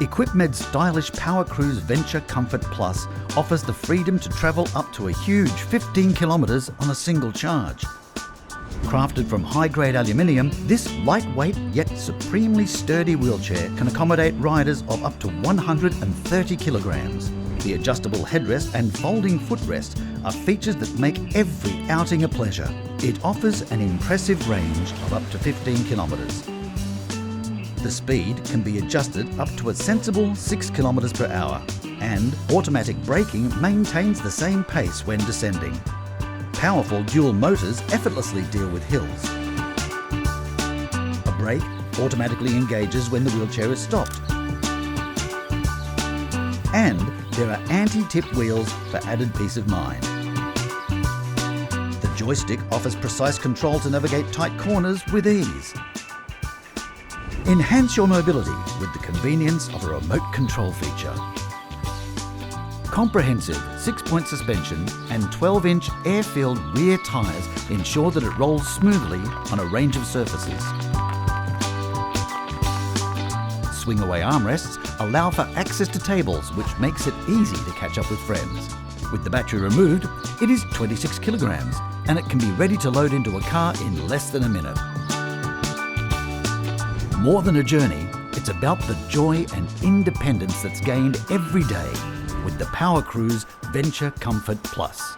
Equipmed's stylish PowerCruise Venture Comfort Plus offers the freedom to travel up to a huge 15 kilometres on a single charge. Crafted from high-grade aluminium, this lightweight yet supremely sturdy wheelchair can accommodate riders of up to 130 kilograms. The adjustable headrest and folding footrest are features that make every outing a pleasure. It offers an impressive range of up to 15 kilometres. The speed can be adjusted up to a sensible 6 kilometres per hour, and automatic braking maintains the same pace when descending. Powerful dual motors effortlessly deal with hills. A brake automatically engages when the wheelchair is stopped. And there are anti-tip wheels for added peace of mind. The joystick offers precise control to navigate tight corners with ease. Enhance your mobility with the convenience of a remote control feature. Comprehensive 6-point suspension and 12-inch air-filled rear tyres ensure that it rolls smoothly on a range of surfaces. Swing-away armrests allow for access to tables, which makes it easy to catch up with friends. With the battery removed, it is 26 kilograms and it can be ready to load into a car in less than a minute. More than a journey, it's about the joy and independence that's gained every day with the PowerCruise Venture Comfort Plus.